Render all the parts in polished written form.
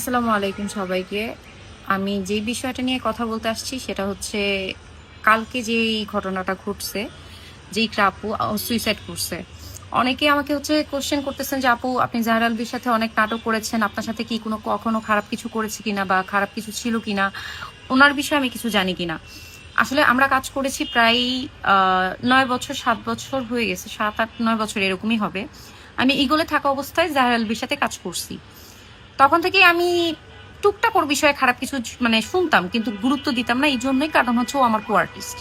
আসসালামু আলাইকুম সবাইকে। আমি যে বিষয়টা নিয়ে কথা বলতে আসছি সেটা হচ্ছে কালকে যেই ঘটনাটা ঘটছে, যেই আপু সুইসাইড করছে। অনেকে আমাকে হচ্ছে কোশ্চেন করতেছেন যে আপু আপনি জাহরা আলভির সাথে অনেক নাটক করেছেন, আপনার সাথে কি কখনো খারাপ কিছু করেছে কিনা বা খারাপ কিছু ছিল কিনা, ওনার বিষয়ে আমি কিছু জানি কিনা। আসলে আমরা কাজ করেছি প্রায় 9 বছর 7 বছর হয়ে গেছে, 7 8 9 বছর এরকমই হবে। আমি ইগলে থাকা অবস্থায় জাহরা আলভির সাথে কাজ করছি। তখন থেকে আমি টুকটাক ওর বিষয়ে খারাপ কিছু মানে শুনতাম, কিন্তু গুরুত্ব দিতাম না। এই জন্যই, কারণ হচ্ছে ও আমার কো আর্টিস্ট।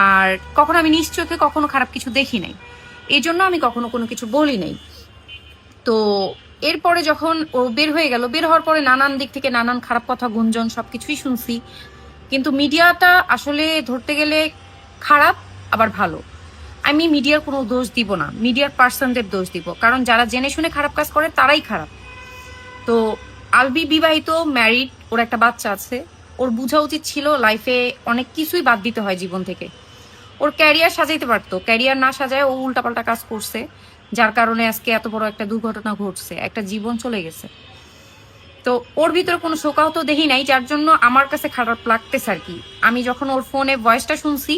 আর কখনো আমি নিজ চোখে কখনো খারাপ কিছু দেখি নাই, এই জন্য আমি কখনো কোনো কিছু বলি নাই। তো এরপরে যখন ও বের হয়ে গেল, বের হওয়ার পরে নানান দিক থেকে নানান খারাপ কথা, গুঞ্জন সবকিছুই শুনছি। কিন্তু মিডিয়াটা আসলে ধরতে গেলে খারাপ আবার ভালো। আমি মিডিয়ার কোনো দোষ দিব না, মিডিয়ার পার্সনদের দোষ দিব, কারণ যারা জেনে শুনে খারাপ কাজ করে তারাই খারাপ। তো আলবি বিবাহিত, ম্যারিড, ওর একটা বাচ্চা আছে। ওর বোঝা উচিত ছিল লাইফে অনেক কিছুই বাদ দিতে হয় জীবন থেকে। ওর ক্যারিয়ার সাজাইতে পারতো, ক্যারিয়ার না সাজায় ও উল্টাপাল্টা কাজ করছে, যার কারণে আজকে এত বড় একটা দুর্ঘটনা ঘটছে, একটা জীবন চলে গেছে। তো ওর ভিতরে কোনো শোকাহত দেখি নাই, যার জন্য আমার কাছে খারাপ লাগতেছে আর কি। আমি যখন ওর ফোনে ভয়েসটা শুনছি,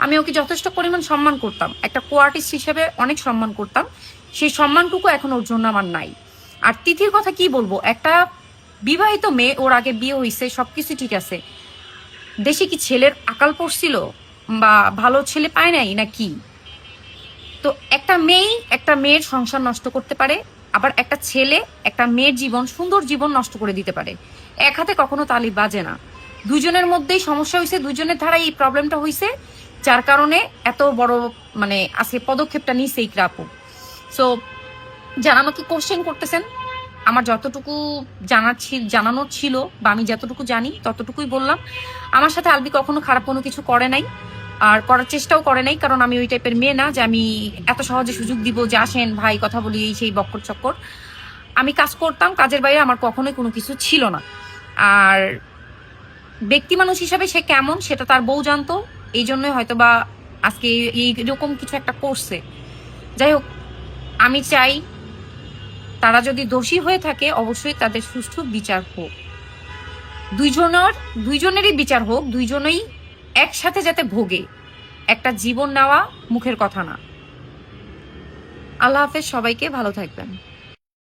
আমি ওকে যথেষ্ট পরিমাণ সম্মান করতাম, একটা কো আর্টিস্ট হিসেবে অনেক সম্মান করতাম। সেই সম্মানটুকু এখন ওর জন্য আমার নাই। আর তিথির কথা কি বলবো, একটা বিবাহিত মেয়ে, ওর আগে বিয়ে হয়েছে, সবকিছু ঠিক আছে। দেশে কি ছেলের আকাল পড়ছিল বা ভালো ছেলে পায় নাই না কি? তো একটা মেয়েই একটা মেয়ের সংসার নষ্ট করতে পারে, আবার একটা ছেলে একটা মেয়ের জীবন, সুন্দর জীবন নষ্ট করে দিতে পারে। এক হাতে কখনো তালি বাজে না। দুইজনের মধ্যেই সমস্যা হয়েছে, দুইজনের ধারা এই প্রবলেমটা হয়েছে, যার কারণে এত বড় মানে আজকে পদক্ষেপটা নিচ্ছে এই ক্রাপও। সো যারা আমাকে কোশ্চেন করতেছেন, আমার যতটুকু জানানোর ছিল বা আমি যতটুকু জানি ততটুকুই বললাম। আমার সাথে আলবি কখনো খারাপ কোনো কিছু করে নাই, আর করার চেষ্টাও করে নাই, কারণ আমি ওই টাইপের মেয়ে না যে আমি এত সহজে সুযোগ দিব যে আসেন ভাই কথা বলি, এই সেই বক্কর চক্কর। আমি কাজ করতাম, কাজের বাইরে আমার কখনোই কোনো কিছু ছিল না। আর ব্যক্তি মানুষ হিসাবে সে কেমন সেটা তার বউ জানতো, এই জন্যই হয়তো বা আজকে এইরকম কিছু একটা করছে। যাই হোক, আমি চাই তারা যদি দোষী হয়ে থাকে অবশ্যই তাদের সুষ্ঠু বিচার হোক, দুইজনেরই বিচার হোক, দুইজনেই একসাথে যাতে ভোগে। একটা জীবন নেওয়া মুখের কথা না। আল্লাহ হাফেজ, সবাইকে ভালো থাকবেন।